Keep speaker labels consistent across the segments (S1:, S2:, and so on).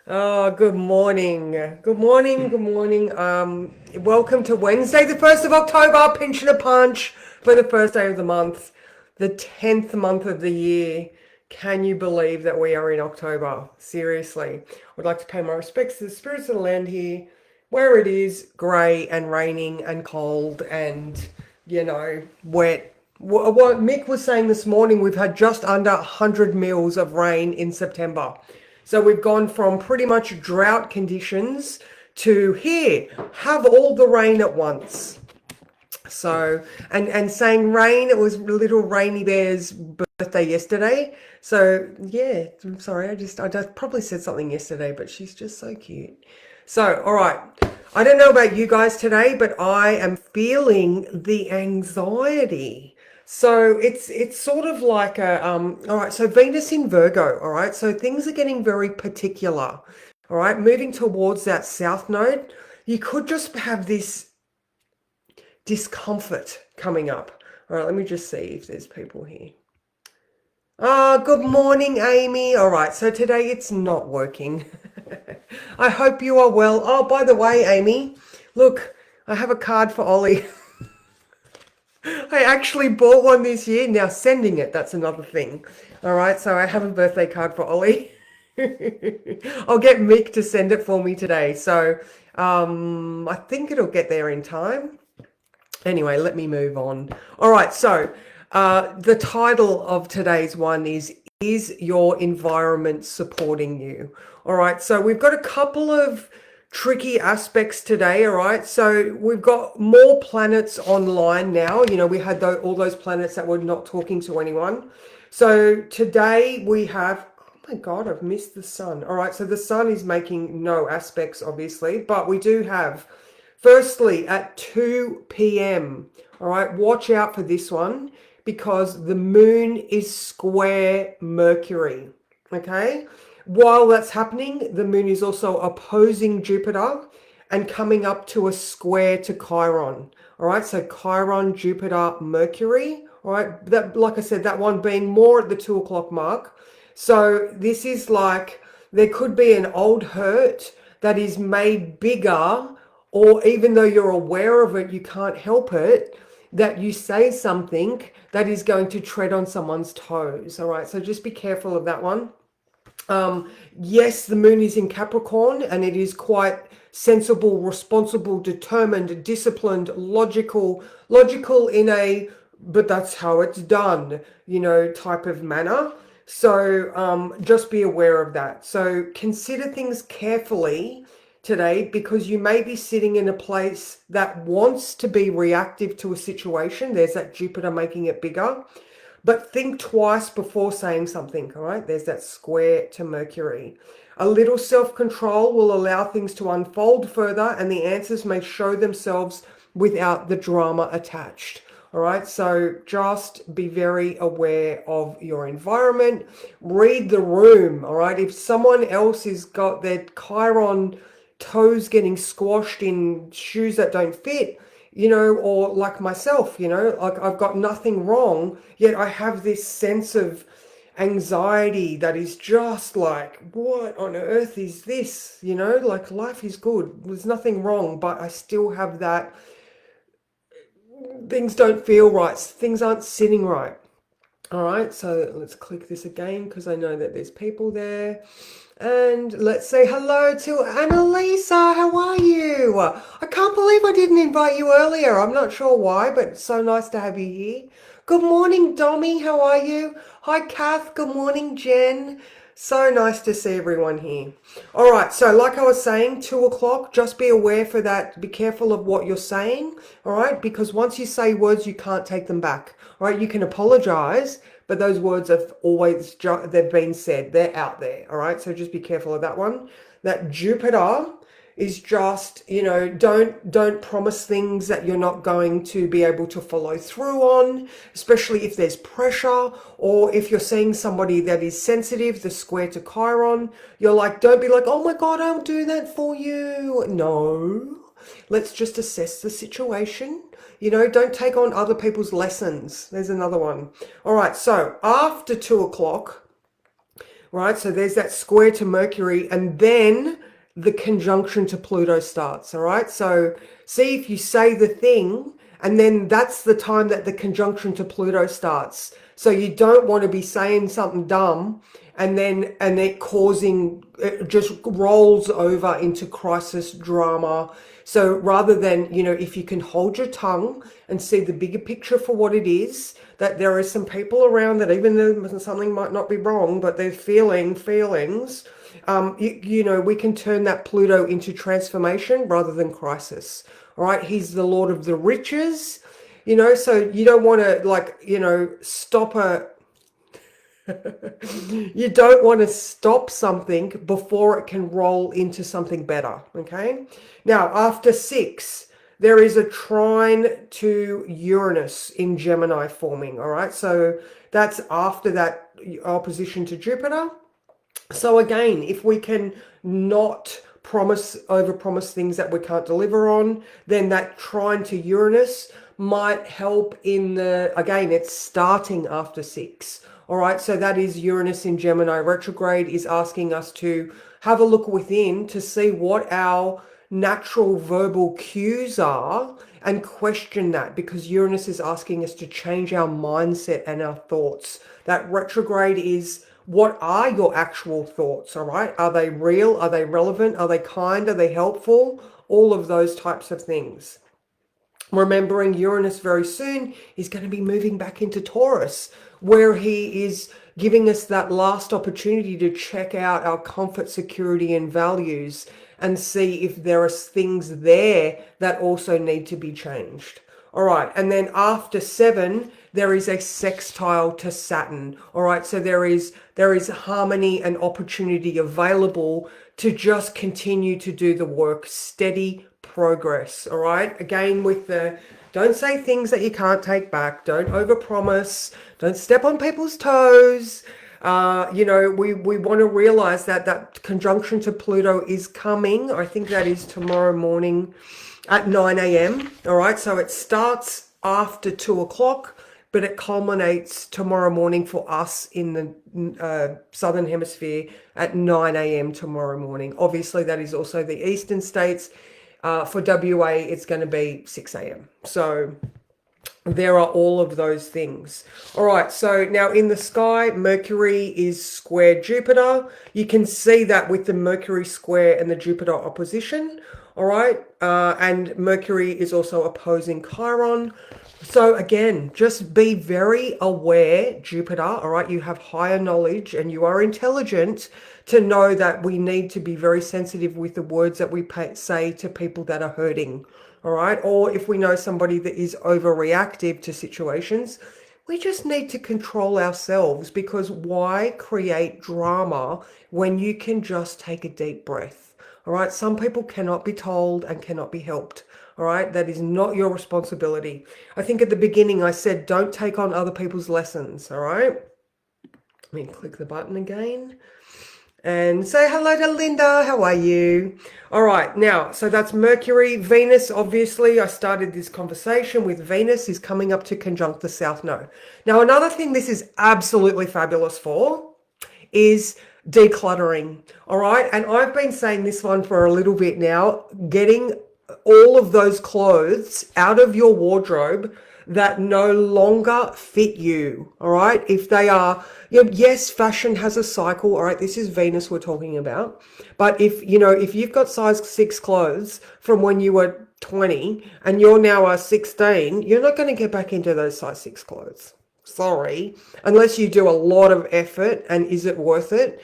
S1: Oh, good morning. Good morning. Good morning. Welcome to Wednesday, the 1st of October, pinch and a punch for the first day of the month, the 10th month of the year. Can you believe that we are in October? Seriously. I'd like to pay my respects to the spirits of the land here, where it is grey and raining and cold and, wet. What Mick was saying this morning, we've had just under 100 mils of rain in September. So we've gone from pretty much drought conditions to here, have all the rain at once. So, and saying rain, it was little Rainy Bear's birthday yesterday. So yeah, I'm sorry, I just probably said something yesterday, but she's just so cute. So, all right. I don't know about you guys today, but I am feeling the anxiety. So it's sort of like a all right, so Venus in Virgo, all right? So things are getting very particular. All right, moving towards that south node, you could just have this discomfort coming up. All right, let me just see if there's people here. Ah, good morning, Amy. All right, so today it's not working. I hope you are well. Oh, by the way, Amy, look, I have a card for Ollie. I actually bought one this year. Now sending it, that's another thing. All right, so I have a birthday card for Ollie. I'll get Mick to send it for me today. So I think it'll get there in time. Anyway, let me move on. All right, so the title of today's one is your environment supporting you? All right, so we've got a couple of tricky aspects today. All right, so we've got more planets online now. We had all those planets that were not talking to anyone. So today we have, oh my God, I've missed the sun. All right, so the sun is making no aspects, obviously, but we do have, firstly, at 2 p.m., all right, watch out for this one because the moon is square Mercury, okay? While that's happening, the moon is also opposing Jupiter and coming up to a square to Chiron, all right? So Chiron, Jupiter, Mercury, all right? That, like I said, that one being more at the 2 o'clock mark. So this is like there could be an old hurt that is made bigger, or even though you're aware of it, you can't help it, that you say something that is going to tread on someone's toes. All right, so just be careful of that one. Yes, the moon is in Capricorn and it is quite sensible, responsible, determined, disciplined, logical in a, but that's how it's done, type of manner. So just be aware of that. So consider things carefully today because you may be sitting in a place that wants to be reactive to a situation. There's that Jupiter making it bigger. But think twice before saying something, all right? There's that square to Mercury. A little self-control will allow things to unfold further and the answers may show themselves without the drama attached. All right, so just be very aware of your environment. Read the room, all right? If someone else has got their Chiron toes getting squashed in shoes that don't fit, or like myself, like I've got nothing wrong, yet I have this sense of anxiety that is just like, what on earth is this? Like life is good. There's nothing wrong, but I still have that things don't feel right. Things aren't sitting right. All right, so let's click this again because I know that there's people there. And let's say hello to Annalisa. How are you? I can't believe I didn't invite you earlier. I'm not sure why, but it's so nice to have you here. Good morning, Dommy. How are you? Hi, Kath. Good morning, Jen. So nice to see everyone here. All right, so like I was saying, 2 o'clock, just be aware for that. Be careful of what you're saying, all right? Because once you say words, you can't take them back, all right? You can apologize, but those words have always, they've been said. They're out there, all right? So just be careful of that one. That Jupiter is just, don't promise things that you're not going to be able to follow through on, especially if there's pressure or if you're seeing somebody that is sensitive, the square to Chiron, you're like, don't be like, oh my God, I'll do that for you. No, let's just assess the situation. Don't take on other people's lessons. There's another one. All right, so after 2 o'clock, right? So there's that square to Mercury, and then the conjunction to Pluto starts, all right? So see if you say the thing, and then that's the time that the conjunction to Pluto starts. So you don't want to be saying something dumb and it causing, it just rolls over into crisis drama. So rather than, if you can hold your tongue and see the bigger picture for what it is, that there are some people around that, even though something might not be wrong, but they're feeling feelings, we can turn that Pluto into transformation rather than crisis. All right, he's the Lord of the riches, so you don't want to stop you don't want to stop something before it can roll into something better. Okay. Now, after 6, there is a trine to Uranus in Gemini forming. All right. So that's after that opposition to Jupiter. So again, if we can not overpromise things that we can't deliver on, then that trine to Uranus might help again, it's starting after 6. All right, so that is Uranus in Gemini retrograde is asking us to have a look within to see what our natural verbal cues are and question that, because Uranus is asking us to change our mindset and our thoughts. That retrograde is, what are your actual thoughts, all right? Are they real? Are they relevant? Are they kind? Are they helpful? All of those types of things. Remembering Uranus very soon is going to be moving back into Taurus, where he is giving us that last opportunity to check out our comfort, security, and values and see if there are things there that also need to be changed. All right, and then after 7, there is a sextile to Saturn. All right, so there is harmony and opportunity available to just continue to do the work, steady progress. All right, again with the don't say things that you can't take back, don't overpromise, don't step on people's toes. We want to realize that conjunction to Pluto is coming. I think that is tomorrow morning at 9 a.m. All right, so it starts after 2 o'clock, but it culminates tomorrow morning for us in the Southern Hemisphere at 9 a.m. tomorrow morning. Obviously, that is also the Eastern states. For WA, it's going to be 6 a.m. So there are all of those things. All right, so now in the sky, Mercury is square Jupiter. You can see that with the Mercury square and the Jupiter opposition. All right, and Mercury is also opposing Chiron. So again, just be very aware, Jupiter, all right? You have higher knowledge and you are intelligent to know that we need to be very sensitive with the words that we say to people that are hurting, all right? Or if we know somebody that is overreactive to situations, we just need to control ourselves, because why create drama when you can just take a deep breath, all right? Some people cannot be told and cannot be helped. All right, that is not your responsibility. I think at the beginning I said, don't take on other people's lessons. All right, let me click the button again and say hello to Linda. How are you? All right, now, so that's Mercury. Venus, obviously, I started this conversation with Venus is coming up to conjunct the South Node. Now, another thing this is absolutely fabulous for is decluttering. All right, and I've been saying this one for a little bit now, getting all of those clothes out of your wardrobe that no longer fit you. All right, if they are, yes, fashion has a cycle. All right, this is Venus we're talking about. But if you've got size 6 clothes from when you were 20 and you're now a 16, you're not going to get back into those size 6 clothes. Sorry, unless you do a lot of effort. And is it worth it?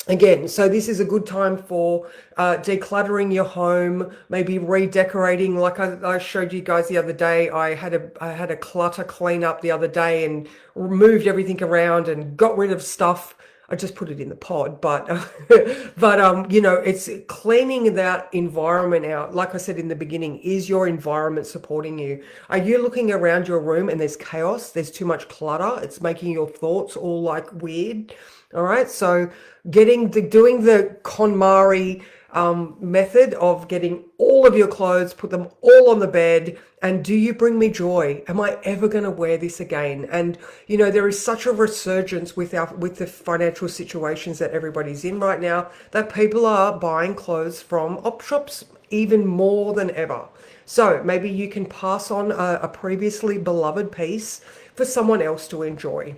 S1: Again, so this is a good time for decluttering your home, maybe redecorating. Like I showed you guys the other day, I had a clutter cleanup the other day and moved everything around and got rid of stuff. I just put it in the pod, but it's cleaning that environment out. Like I said in the beginning, is your environment supporting you? Are you looking around your room and there's chaos? There's too much clutter. It's making your thoughts all like weird. All right, so doing the KonMari method of getting all of your clothes, put them all on the bed, and do you bring me joy? Am I ever going to wear this again? And there is such a resurgence with the financial situations that everybody's in right now, that people are buying clothes from op shops even more than ever. So maybe you can pass on a previously beloved piece for someone else to enjoy.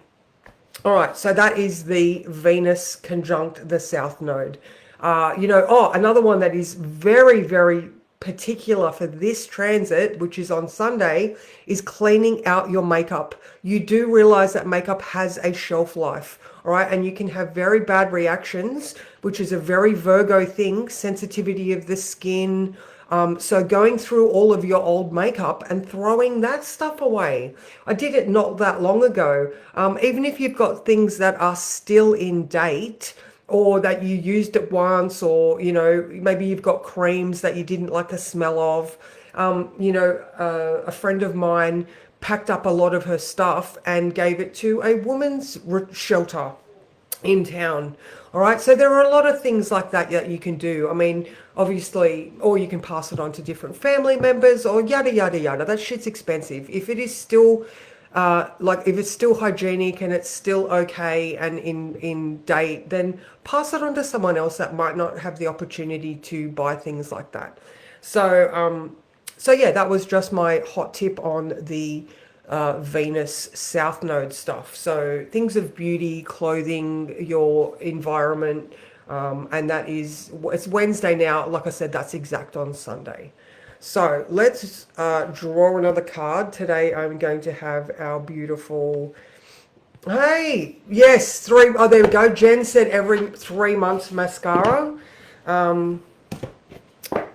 S1: All right, so that is the Venus conjunct the South Node. Another one that is very, very particular for this transit, which is on Sunday, is cleaning out your makeup. You do realize that makeup has a shelf life, all right, and you can have very bad reactions, which is a very Virgo thing, sensitivity of the skin. So going through all of your old makeup and throwing that stuff away. I did it not that long ago. Even if you've got things that are still in date, or that you used it once, or maybe you've got creams that you didn't like the smell of. A friend of mine packed up a lot of her stuff and gave it to a women's shelter in town. All right, so there are a lot of things like that you can do. I mean, obviously, or you can pass it on to different family members, or yada yada yada. That shit's expensive. If it is still if it's still hygienic and it's still okay and in date, then pass it on to someone else that might not have the opportunity to buy things like that. So yeah, that was just my hot tip on the Venus South Node stuff. So things of beauty, clothing, your environment, and it's Wednesday now. Like I said, that's exact on Sunday. So let's draw another card. Today I'm going to have our beautiful, hey, yes, three, oh, there we go. Jen said every 3 months mascara. And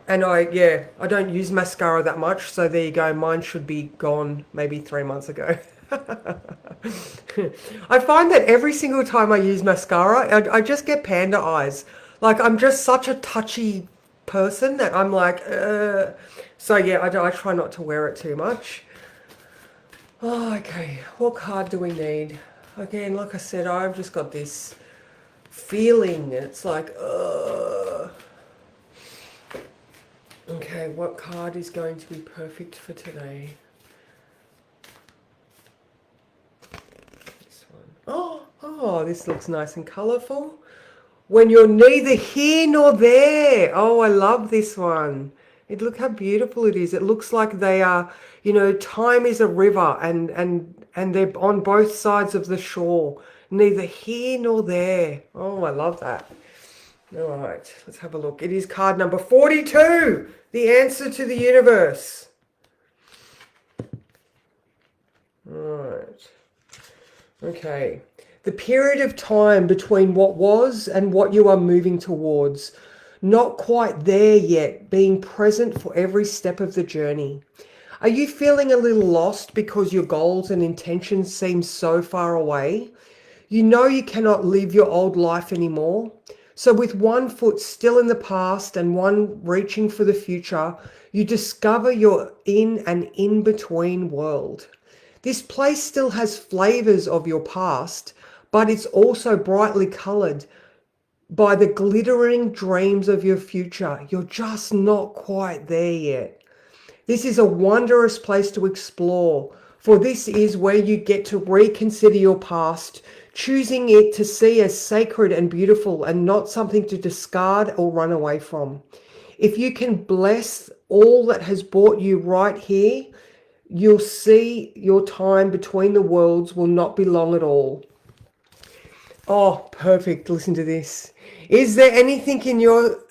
S1: I don't use mascara that much. So there you go. Mine should be gone maybe 3 months ago. I find that every single time I use mascara, I just get panda eyes. Like I'm just such a touchy person that I'm like, So yeah, I try not to wear it too much. Oh, okay, what card do we need? Again, like I said, I've just got this feeling. It's like, okay, what card is going to be perfect for today? This one. Oh, this looks nice and colourful. When you're neither here nor there. Oh, I love this one. Look how beautiful it is. It looks like they are, time is a river and they're on both sides of the shore. Neither here nor there. Oh, I love that. All right, let's have a look. It is card number 42, the answer to the universe. All right. Okay. The period of time between what was and what you are moving towards. Not quite there yet, being present for every step of the journey. Are you feeling a little lost because your goals and intentions seem so far away? You know you cannot live your old life anymore. So with one foot still in the past and one reaching for the future, you discover you're in an in-between world. This place still has flavors of your past, but it's also brightly colored by the glittering dreams of your future. You're just not quite there yet. This is a wondrous place to explore, for this is where you get to reconsider your past, choosing it to see as sacred and beautiful and not something to discard or run away from. If you can bless all that has brought you right here, you'll see your time between the worlds will not be long at all. Oh, perfect. Listen to this. Is there anything in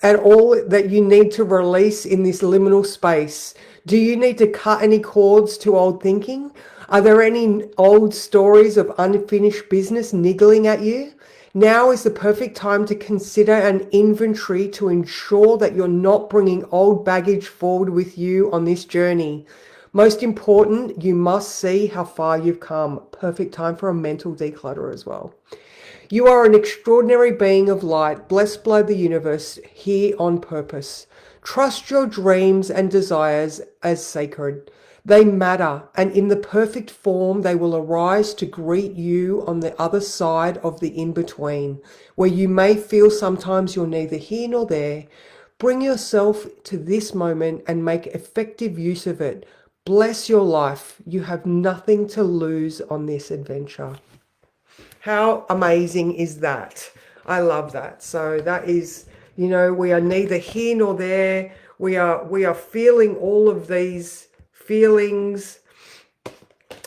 S1: at all that you need to release in this liminal space? Do you need to cut any cords to old thinking? Are there any old stories of unfinished business niggling at you? Now is the perfect time to consider an inventory to ensure that you're not bringing old baggage forward with you on this journey. Most important, you must see how far you've come. Perfect time for a mental declutter as well. You are an extraordinary being of light, blessed by the universe, here on purpose. Trust your dreams and desires as sacred. They matter, and in the perfect form, they will arise to greet you on the other side of the in-between, where you may feel sometimes you're neither here nor there. Bring yourself to this moment and make effective use of it. Bless your life. You have nothing to lose on this adventure. How amazing is that? I love that. So that is, we are neither here nor there. We are feeling all of these feelings,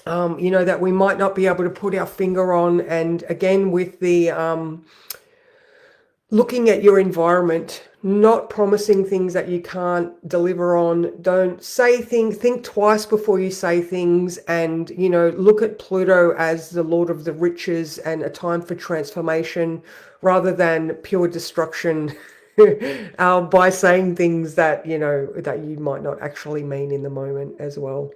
S1: that we might not be able to put our finger on. And again, with the looking at your environment, not promising things that you can't deliver on. Don't say things, think twice before you say things, and, look at Pluto as the Lord of the riches and a time for transformation rather than pure destruction by saying things that, that you might not actually mean in the moment as well.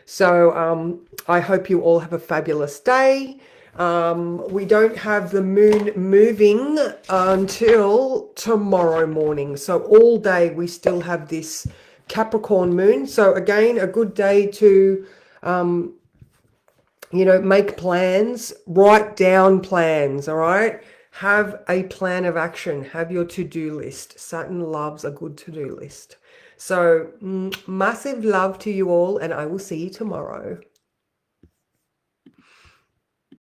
S1: So I hope you all have a fabulous day. We don't have the moon moving until tomorrow morning. So all day we still have this Capricorn moon. So again, a good day to, make plans, write down plans, all right? Have a plan of action. Have your to-do list. Saturn loves a good to-do list. So massive love to you all, and I will see you tomorrow.